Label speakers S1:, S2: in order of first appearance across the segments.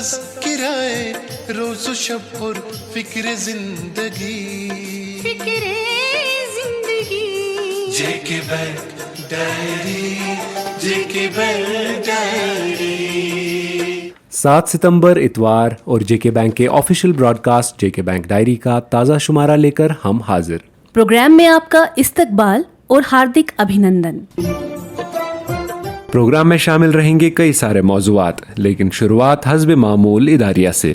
S1: तज़किराए रोज़ व शब पुर फ़िक्र ज़िंदगी जेके बैंक डायरी, जेके बैंक डायरी।
S2: 7 सितंबर इतवार और जेके बैंक के ऑफिशियल ब्रॉडकास्ट जेके बैंक डायरी का ताज़ा शुमारा लेकर हम हाजिर।
S3: प्रोग्राम में आपका इस्तकबाल और हार्दिक अभिनंदन।
S2: प्रोग्राम में शामिल रहेंगे कई सारे मौज़ूआत, लेकिन शुरुआत हस्ब मामूल इदारिया से।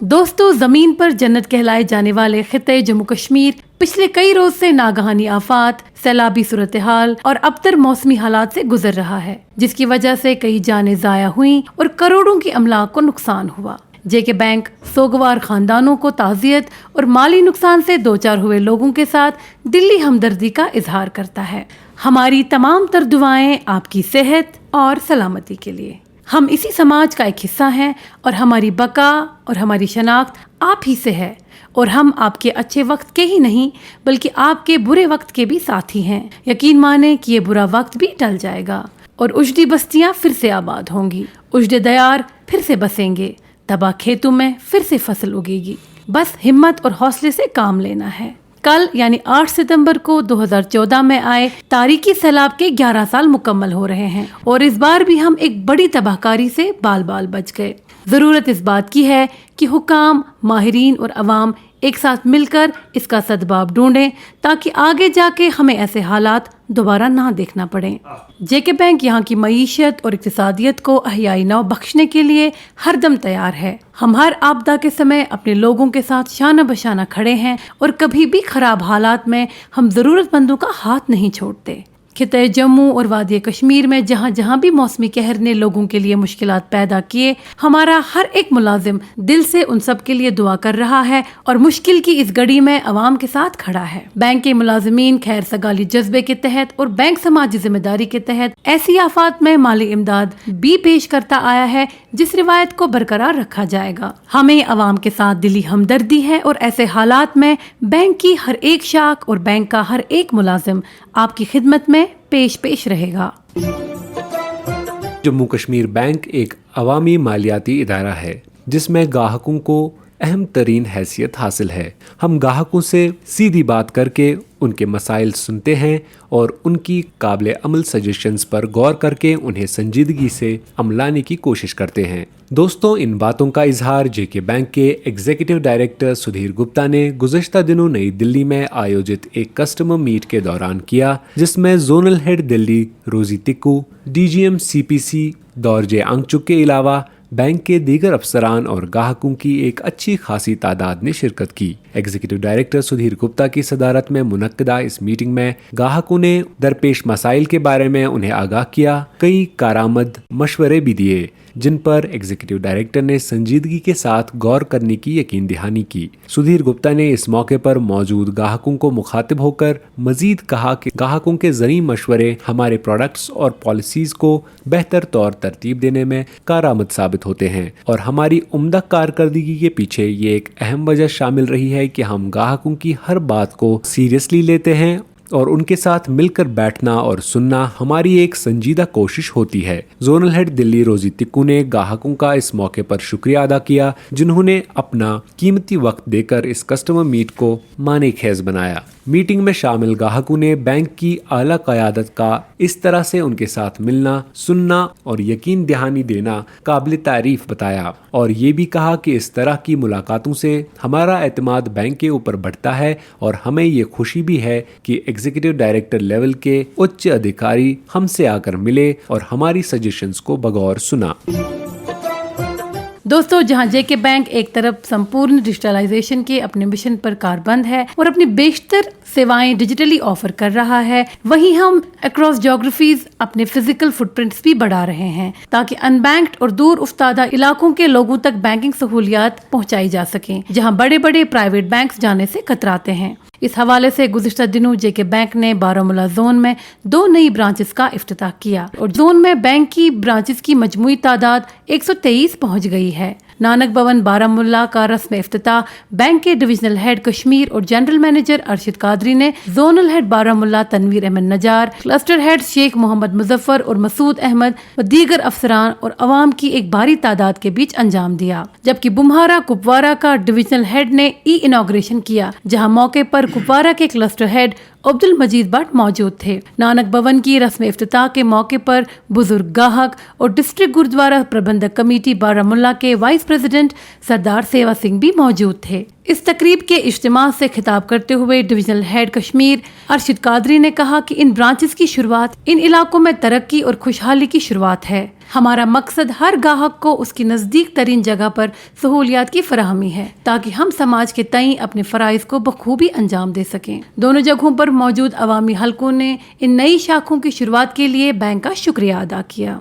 S3: दोस्तों, जमीन पर जन्नत कहलाए जाने वाले खिते जम्मू कश्मीर पिछले कई रोज से नागहानी आफात, सैलाबी सूरत हाल और अबतर मौसमी हालात से गुजर रहा है, जिसकी वजह से कई जानें जाया हुई और करोड़ों की अमलाक को नुकसान हुआ। जेके बैंक सोगवार खानदानों को ताज़ियत और माली नुकसान से दो चार हुए लोगों के साथ दिली हमदर्दी का इजहार करता है। हमारी तमाम तर दुआएं आपकी सेहत और सलामती के लिए। हम इसी समाज का एक हिस्सा हैं और हमारी बका और हमारी शनाख्त आप ही से है, और हम आपके अच्छे वक्त के ही नहीं बल्कि आपके बुरे वक्त के भी साथी हैं। यकीन माने कि ये बुरा वक्त भी टल जाएगा और उजड़ी बस्तियां फिर से आबाद होंगी, उजड़े दयार फिर से बसेंगे, तबाह खेतों में फिर से फसल उगेगी। बस हिम्मत और हौसले से काम लेना है। कल यानी 8 सितंबर को 2014 में आए तारीकी सैलाब के 11 साल मुकम्मल हो रहे हैं और इस बार भी हम एक बड़ी तबाहकारी से बाल बाल बच गए। जरूरत इस बात की है कि हुकाम, माहिरीन और अवाम एक साथ मिलकर इसका सद्बाब ढूंढें ताकि आगे जाके हमें ऐसे हालात दोबारा ना देखना पड़े। जेके बैंक यहाँ की मईशत और इक्तिसादियत को अहयाई नौ बख्शने के लिए हरदम तैयार है। हम हर आपदा के समय अपने लोगों के साथ शाना बशाना खड़े हैं और कभी भी खराब हालात में हम जरूरतमंदों का हाथ नहीं छोड़ते। खिते जम्मू और वादी कश्मीर में जहाँ जहाँ भी मौसमी कहर ने लोगों के लिए मुश्किलात पैदा किए, हमारा हर एक मुलाजिम दिल से उन सब के लिए दुआ कर रहा है और मुश्किल की इस घड़ी में अवाम के साथ खड़ा है। बैंक के मुलाजिमीन खैर सगाली जज्बे के तहत और बैंक समाजी जिम्मेदारी के तहत ऐसी आफात में माली इमदाद भी पेश करता आया है जिस रिवायत को बरकरार रखा जाएगा। हमें अवाम के साथ दिली हमदर्दी है और ऐसे हालात में बैंक की हर एक शाख और बैंक का हर एक मुलाजिम आपकी खिदमत में पेश रहेगा।
S2: जम्मू कश्मीर बैंक एक अवामी मालियाती इदारा है जिसमें गाहकों को अहम तरीन हैसियत हासिल है। हम गाहकों से सीधी बात करके उनके मसाइल सुनते हैं और उनकी काबिल अमल सजेशंस पर गौर करके उन्हें संजीदगी से अमलाने की कोशिश करते हैं। दोस्तों, इन बातों का इजहार जेके बैंक के एग्जीक्यूटिव डायरेक्टर सुधीर गुप्ता ने गुज़श्ता दिनों नई दिल्ली में आयोजित एक कस्टमर मीट के दौरान किया, जिसमें जोनल हेड दिल्ली रोजी तिक्कू, डीजीएम सीपीसी दौरजे अंगचुक के अलावा बैंक के दीगर अफसरान और गाहकों की एक अच्छी खासी तादाद ने शिरकत की। एग्जीक्यूटिव डायरेक्टर सुधीर गुप्ता की सदारत में मुनक्किदा इस मीटिंग में गाहकों ने दरपेश मसाइल के बारे में उन्हें आगाह किया। कई कारआमद मशवरे भी दिए जिन पर एग्जीक्यूटिव डायरेक्टर ने संजीदगी के साथ गौर करने की यकीन दहानी की। सुधीर गुप्ता ने इस मौके पर मौजूद गाहकों को मुखातिब होकर मजीद कहा कि गाहकों के ज़री मशवरे हमारे प्रोडक्ट्स और पॉलिसीज को बेहतर तौर तरतीब देने में कारआमद साबित होते हैं और हमारी उम्दा कारकर्दगी के पीछे ये एक अहम वजह शामिल रही है कि हम गाहकों की हर बात को सीरियसली लेते हैं और उनके साथ मिलकर बैठना और सुनना हमारी एक संजीदा कोशिश होती है। जोनल हेड दिल्ली रोजी तिक्कू ने गाहकों का इस मौके पर शुक्रिया अदा किया जिन्होंने अपना कीमती वक्त देकर इस कस्टमर मीट को माने खेज बनाया। मीटिंग में शामिल गाहकों ने बैंक की आला क़यादत का इस तरह से उनके साथ मिलना, सुनना और यकीन दहानी देना काबिल तारीफ बताया और ये भी कहा कि इस तरह की मुलाकातों से हमारा एतमाद बैंक के ऊपर बढ़ता है और हमें ये खुशी भी है कि एग्जीक्यूटिव डायरेक्टर लेवल के उच्च अधिकारी हमसे आकर मिले और हमारी सजेशंस को बगौर सुना।
S3: दोस्तों, जहां जेके बैंक एक तरफ संपूर्ण डिजिटलाइजेशन के अपने मिशन पर कारबंद है और अपनी बेशतर सेवाएं डिजिटली ऑफर कर रहा है, वहीं हम अक्रॉस ज्योग्राफीज अपने फिजिकल फुटप्रिंट्स भी बढ़ा रहे हैं ताकि अनबैंक्ड और दूर उफ्तादा इलाकों के लोगों तक बैंकिंग सहूलियात पहुंचाई जा सकें, जहां बड़े बड़े प्राइवेट बैंक्स जाने से कतराते हैं। इस हवाले से गुज़िश्ता दिनों जेके बैंक ने बारामूला जोन में 2 नई ब्रांचेस का इफ्तिताह किया और जोन में बैंक की ब्रांचेस की मजमूई तादाद 123 पहुंच गई है। नानक भवन बारामुल्ला का रस्म इफ्तिताह बैंक के डिविजनल हेड कश्मीर और जनरल मैनेजर अरशद कादरी ने zonal head Baramulla Tanveer Ahmad Nazar, cluster head Sheikh Mohammad Muzaffar और मसूद अहमद व दीगर अफसरान और अवाम की एक भारी तादाद के बीच अंजाम दिया। जबकि बुम्हारा कुपवारा का डिविजनल हेड ने इनॉग्रेशन किया, जहां मौके पर कुपवारा के क्लस्टर हेड अब्दुल मजीद भट्ट मौजूद थे। नानक भवन की रस्म इफ्तिताह के मौके पर बुजुर्ग गाहक और डिस्ट्रिक्ट गुरुद्वारा प्रबंधक कमेटी बारामुल्ला के वाइस प्रेसिडेंट सरदार सेवा सिंह भी मौजूद थे। इस तकरीब के इज्तिमा से खिताब करते हुए डिविजनल हेड कश्मीर अरशद कादरी ने कहा कि इन ब्रांचेस की शुरुआत इन इलाकों में तरक्की और खुशहाली की शुरुआत है। हमारा मकसद हर गाहक को उसकी नज़दीक तरीन जगह पर सहूलियात की फराहमी है, ताकि हम समाज के तईं अपने फ़राइज़ को बखूबी अंजाम दे सकें। दोनों जगहों पर मौजूद अवामी हलकों ने इन नई शाखों की शुरुआत के लिए बैंक का शुक्रिया अदा किया।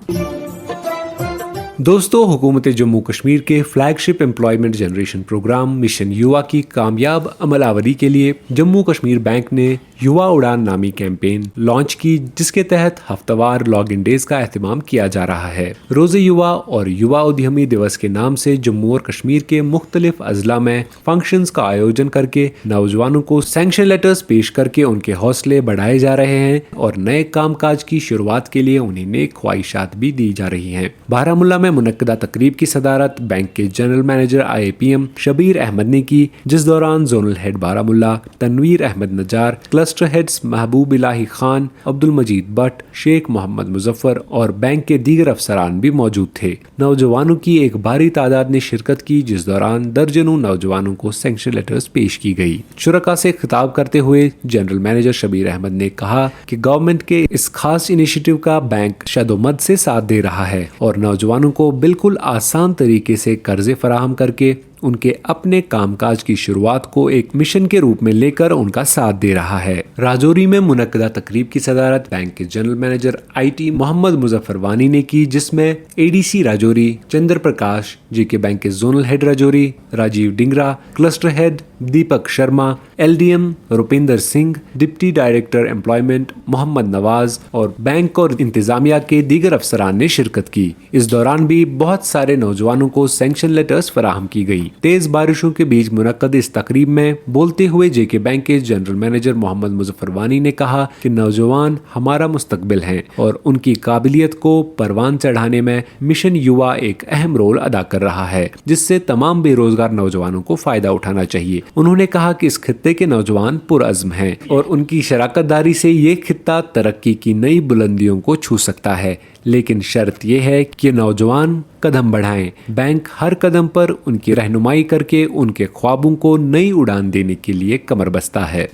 S2: दोस्तों, हुकूमत जम्मू कश्मीर के flagship employment generation programme mission Yuva की कामयाब अमलावरी के लिए जम्मू कश्मीर बैंक ने युवा उड़ान नामी कैंपेन लॉन्च की, जिसके तहत हफ्तावार लॉग इन डेज का एहतमाम किया जा रहा है। रोज़े युवा और युवा उद्यमी दिवस के नाम से जम्मू और कश्मीर के मुख्तलिफ अजला में फंक्शंस का आयोजन करके नौजवानों को सैंक्शन लेटर्स पेश करके उनके हौसले बढ़ाए जा रहे हैं और नए कामकाज की शुरुआत के लिए उन्हें नेक ख्वाहिशात भी दी जा रही हैं। बारामुल्ला में मुनक्कदा तकरीब की सदारत बैंक के general manager IAPM Shabir Ahmad ने की, जिस दौरान zonal head Baramulla Tanveer Ahmad Nazar, cluster heads Mehboob Ilahi Khan, Abdul मजीद भट्ट, शेख मोहम्मद मुजफ्फर और बैंक के दीगर अफसरान भी मौजूद थे। नौजवानों की एक भारी तादाद ने शिरकत की, जिस दौरान दर्जनों नौजवानों को सैंक्शन लेटर्स पेश की गई। शुरका से खिताब करते हुए जनरल मैनेजर शबीर अहमद ने कहा कि गवर्नमेंट के इस खास इनिशिएटिव का बैंक शदोमद से साथ दे रहा है और नौजवानों को बिल्कुल आसान तरीके से कर्जे फराहम करके उनके अपने कामकाज की शुरुआत को एक मिशन के रूप में लेकर उनका साथ दे रहा है। राजौरी में मुनक्कदा तकरीब की सदारत बैंक के general manager IT Mohammad Muzaffar Wani ने की, जिसमें ADC Rajouri Chandra Prakash, JK bank के zonal head Rajouri Rajeev Dingra, cluster head Deepak Sharma, LDM Rupinder Singh, deputy director employment Mohammad Nawaz और बैंक और इंतजामिया के दीगर अफसरान ने शिरकत की। इस दौरान भी बहुत सारे नौजवानों को सैंक्शन लेटर्स फराहम की गई। तेज बारिशों के बीच मुनक्कद इस तकरीब में बोलते हुए JK बैंक के जनरल मैनेजर मोहम्मद मुजफ्फर वानी ने कहा कि नौजवान हमारा मुस्तकबिल हैं और उनकी काबिलियत को परवान चढ़ाने में मिशन युवा एक अहम रोल अदा कर रहा है, जिससे तमाम बेरोजगार नौजवानों को फायदा उठाना चाहिए। उन्होंने कहा कि इस खित्ते के नौजवान पुरअज़्म हैं और उनकी शराकत दारी से ये खित्ता तरक्की की नई बुलंदियों को छू सकता है, लेकिन शर्त यह है कि नौजवान कदम बढ़ाएं। बैंक हर कदम पर उनकी रहनुमाई करके उनके ख्वाबों को नई उड़ान देने के लिए कमर बस्ता है।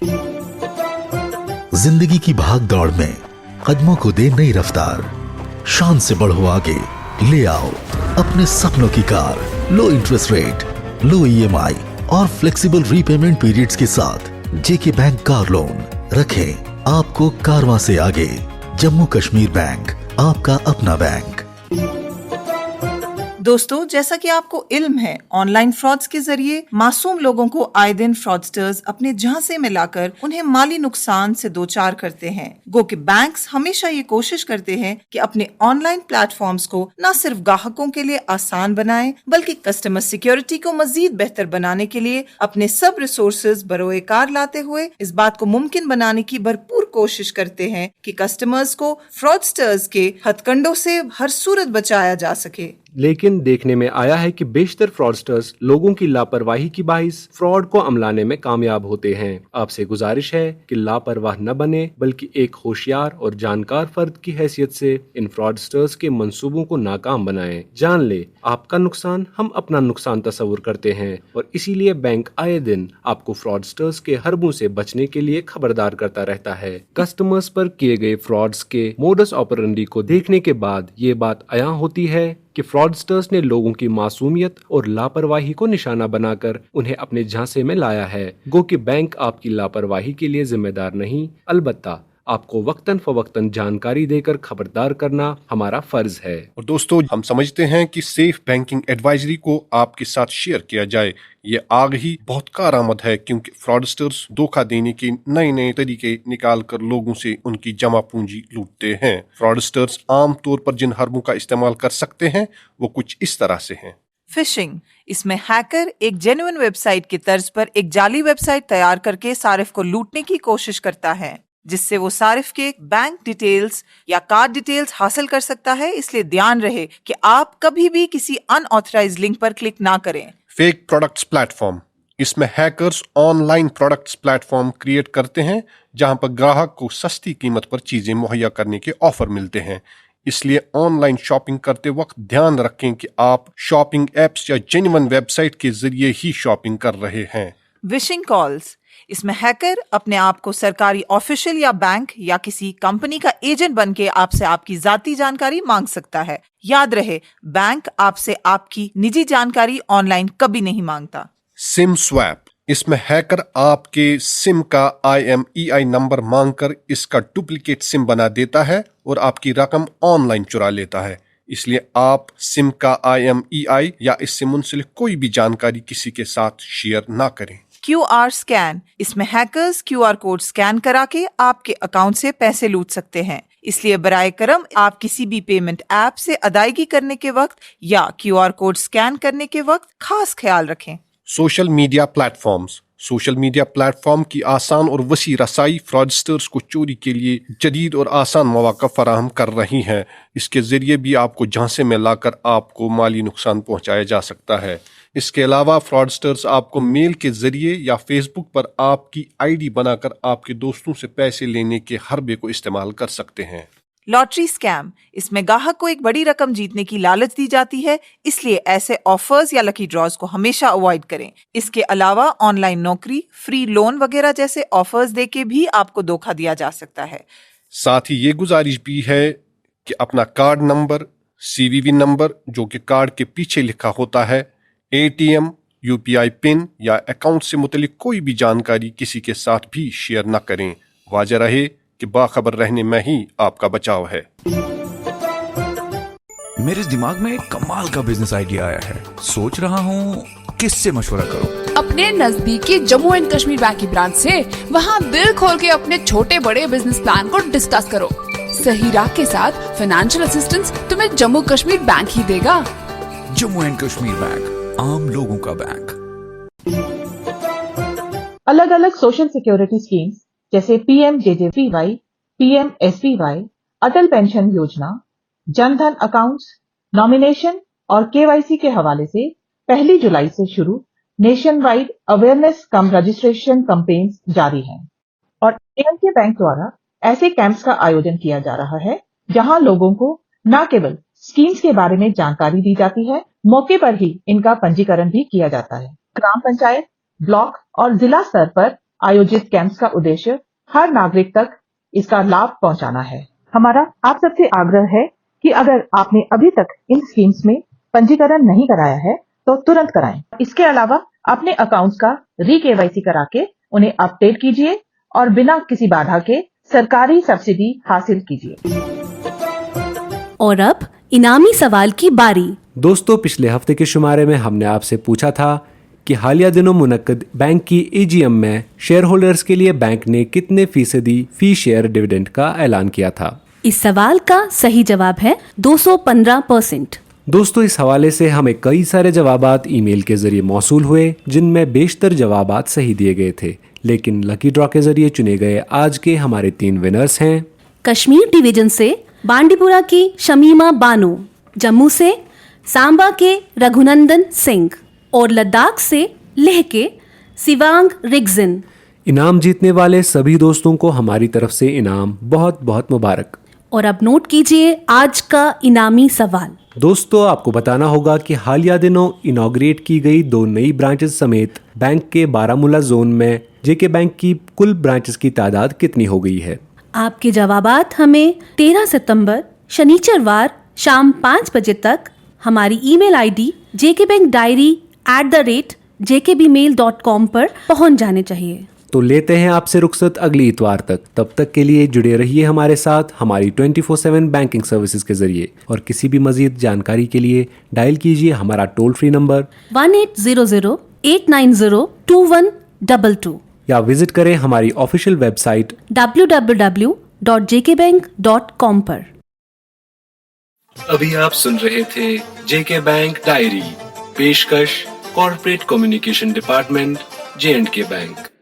S4: जिंदगी की भाग दौड़ में कदमों को दे नई रफ्तार, शान से बढ़ो आगे, ले आओ अपने सपनों की कार। लो इंटरेस्ट रेट, लो EMI और फ्लेक्सिबल रीपेमेंट पीरियड्स के साथ JK बैंक कार लोन रखें आपको कारवां से आगे। जम्मू कश्मीर बैंक, आपका अपना बैंक।
S5: दोस्तों, जैसा कि आपको इल्म है, ऑनलाइन फ्रॉड्स के जरिए मासूम लोगों को आए दिन फ्रॉडस्टर्स अपने झांसे में लाकर उन्हें माली नुकसान से दो चार करते हैं। गो कि बैंक्स हमेशा ये कोशिश करते हैं कि अपने ऑनलाइन प्लेटफॉर्म्स को न सिर्फ ग्राहकों के लिए आसान बनाएं, बल्कि कस्टमर सिक्योरिटी को मजीद बेहतर बनाने के लिए अपने सब रिसोर्सेज बरोए कार लाते हुए इस बात को मुमकिन बनाने की भरपूर कोशिश करते हैं कि कस्टमर्स को फ्रॉडस्टर्स के हथकंडों से हर सूरत बचाया जा सके।
S2: लेकिन देखने में आया है कि बेशतर फ्रॉडस्टर्स लोगों की लापरवाही की बाइस फ्रॉड को अमलाने में कामयाब होते हैं। आपसे गुजारिश है कि लापरवाह न बने, बल्कि एक होशियार और जानकार फर्द की हैसियत से इन फ्रॉडस्टर्स के मंसूबों को नाकाम बनाएं। जान ले, आपका नुकसान हम अपना नुकसान तस्वुर करते हैं और इसीलिए बैंक आए दिन आपको फ्रॉडस्टर्स के हरबों से बचने के लिए खबरदार करता रहता है। कस्टमर्स पर किए गए फ्रॉड्स के मोडस ऑपरेंडी को देखने के बाद ये बात अयां होती है कि फ्रॉडस्टर्स ने लोगों की मासूमियत और लापरवाही को निशाना बनाकर उन्हें अपने झांसे में लाया है। गो कि बैंक आपकी लापरवाही के लिए जिम्मेदार नहीं, अलबत्ता आपको वक्तन फवक्तन जानकारी देकर खबरदार करना हमारा फर्ज है।
S6: और दोस्तों, हम समझते हैं कि सेफ बैंकिंग एडवाइजरी को आपके साथ शेयर किया जाए। ये आग ही बहुत कारआमद है, क्योंकि फ्रॉडस्टर्स धोखा देने के नए नए तरीके निकाल कर लोगों से उनकी जमा पूंजी लूटते हैं। फ्रॉडस्टर्स आम तौर पर जिन हरबों का इस्तेमाल कर सकते हैं वो कुछ इस तरह से हैं।
S5: फिशिंग, इसमें हैकर एक जेन्युइन वेबसाइट की तर्ज पर एक जाली वेबसाइट तैयार करके सारिफ को लूटने की कोशिश करता है, जिससे वो सारिफ के बैंक डिटेल्स या कार्ड डिटेल्स हासिल कर सकता है। इसलिए ध्यान रहे कि आप कभी भी किसी अनऑथराइज्ड लिंक पर क्लिक ना करें।
S6: फेक प्रोडक्ट्स प्लेटफॉर्म, इसमें hackers online products platform create करते हैं जहां पर ग्राहक को सस्ती कीमत पर चीजें मुहैया करने के ऑफर मिलते हैं। इसलिए ऑनलाइन शॉपिंग करते वक्त ध्यान रखें कि आप शॉपिंग एप्स या जेन्युइन वेबसाइट के जरिए ही शॉपिंग कर रहे हैं।
S5: विशिंग कॉल्स, इसमें हैकर अपने आप को सरकारी ऑफिशियल या बैंक या किसी कंपनी का एजेंट बन के आपसे आपकी जाती जानकारी मांग सकता है। याद रहे, बैंक आपसे आपकी निजी जानकारी ऑनलाइन कभी नहीं मांगता।
S6: सिम स्वैप, इसमें हैकर आपके सिम का IMEI नंबर मांगकर इसका डुप्लीकेट सिम बना देता है और आपकी रकम ऑनलाइन चुरा लेता है। इसलिए आप सिम का IMEI या इससे मुंसलिक कोई भी जानकारी किसी के साथ शेयर ना करें।
S5: QR स्कैन, इसमें हैकर्स QR कोड स्कैन करा के आपके अकाउंट से पैसे लूट सकते हैं। इसलिए बराए करम आप किसी भी पेमेंट ऐप से अदायगी करने के वक्त या QR कोड स्कैन करने के वक्त खास ख्याल रखें।
S6: Social media platforms, social media platform की आसान और वसी रसाई फ्रॉडस्टर्स को चोरी के लिए जदीद और आसान मौका फराहम कर रही हैं। इसके ज़रिए भी आपको झांसे में लाकर आपको माली नुकसान पहुंचाया जा सकता है। इसके अलावा फ्रॉडस्टर्स आपको मेल के ज़रिए या फेसबुक पर आपकी ID बनाकर आपके दोस्तों से पैसे लेने के हरबे को इस्तेमाल कर सकते हैं।
S5: लॉटरी स्कैम, इसमें ग्राहक को एक बड़ी रकम जीतने की लालच दी जाती है, इसलिए ऐसे ऑफर्स या लकी ड्रॉज को हमेशा अवॉइड करें। इसके अलावा ऑनलाइन नौकरी, फ्री लोन वगैरह जैसे ऑफर्स देके भी आपको धोखा दिया जा सकता है।
S6: साथ ही ये गुजारिश भी है कि अपना कार्ड नंबर, CVV नंबर जो कि कार्ड के पीछे लिखा होता है, ATM, UPI पिन या अकाउंट से मुतलिक कोई भी जानकारी किसी के साथ भी शेयर न करें। वाजह रहे कि बाखबर रहने में ही आपका बचाव है।
S7: मेरे दिमाग में एक कमाल का बिजनेस आइडिया आया है। सोच रहा हूँ किससे मशवरा करूँ।
S8: अपने नजदीकी जम्मू एंड कश्मीर बैंक की ब्रांच से वहाँ दिल खोल के अपने छोटे बड़े बिजनेस प्लान को डिस्कस करो। सही राह के साथ फाइनेंशियल असिस्टेंस तुम्हें जम्मू कश्मीर बैंक ही देगा।
S7: जम्मू एंड कश्मीर बैंक, आम लोगों का बैंक।
S9: अलग अलग सोशल सिक्योरिटी स्कीम्स जैसे PMJJPY, PMSBY, अटल पेंशन योजना, जनधन अकाउंट्स, नॉमिनेशन और KYC के हवाले से 1 जुलाई से शुरू नेशन वाइड अवेयरनेस कम रजिस्ट्रेशन कैंपेन्स जारी हैं और ANK बैंक द्वारा ऐसे कैंप्स का आयोजन किया जा रहा है जहां लोगों को न केवल स्कीम्स के बारे में जानकारी दी जाती है, मौके पर ही इनका पंजीकरण भी किया जाता है। ग्राम पंचायत, ब्लॉक और जिला स्तर पर आयोजित कैंप्स का उद्देश्य हर नागरिक तक इसका लाभ पहुंचाना है। हमारा आप सबसे आग्रह है कि अगर आपने अभी तक इन स्कीम्स में पंजीकरण नहीं कराया है तो तुरंत कराएं। इसके अलावा अपने अकाउंट्स का KYC करा के उन्हें अपडेट कीजिए और बिना किसी बाधा के सरकारी सब्सिडी हासिल कीजिए।
S3: और अब इनामी सवाल की बारी।
S2: दोस्तों, पिछले हफ्ते के शुमारे में हमने आपसे पूछा था कि हालिया दिनों मुनक्कद बैंक की AGM में शेयर होल्डर्स के लिए बैंक ने कितने फीसदी फी शेयर डिविडेंड का ऐलान किया था।
S3: इस सवाल का सही जवाब है 215%।
S2: दोस्तों, इस हवाले से हमें कई सारे जवाबात ईमेल के जरिए मौसूल हुए जिनमें बेशतर जवाबात सही दिए गए थे, लेकिन लकी ड्रॉ के जरिए चुने गए आज के हमारे 3 विनर्स हैं।
S3: कश्मीर डिवीजन से बांडीपुरा की शमीमा बानो, जम्मू से सांबा के रघुनंदन सिंह और लद्दाख से लेह के सिवांग रिगजिन।
S2: इनाम जीतने वाले सभी दोस्तों को हमारी तरफ से इनाम बहुत बहुत मुबारक।
S3: और अब नोट कीजिए आज का इनामी सवाल।
S2: दोस्तों, आपको बताना होगा कि हालिया दिनों इनॉग्रेट की गई 2 नई ब्रांचेस समेत बैंक के बारामूला जोन में JK बैंक की कुल ब्रांचेस की तादाद कितनी हो गई है।
S3: आपके जवाबात हमें 13 सितंबर शनिचरवार शाम 5 बजे तक हमारी ईमेल ID jkbankdiary@jkbmail.com पर पहुंच जाने चाहिए।
S2: तो लेते हैं आपसे रुखसत अगली इतवार तक। तब तक के लिए जुड़े रहिए हमारे साथ हमारी 24/7 बैंकिंग सर्विसेज के जरिए, और किसी भी मजीद जानकारी के लिए डायल कीजिए हमारा टोल फ्री नंबर
S3: 1800-890-2122
S2: या विजिट करें हमारी ऑफिशियल वेबसाइट
S3: www.jkbank.com पर।
S2: अभी आप सुन रहे थे JK बैंक डायरी, पेशकश corporate communication department J&K bank.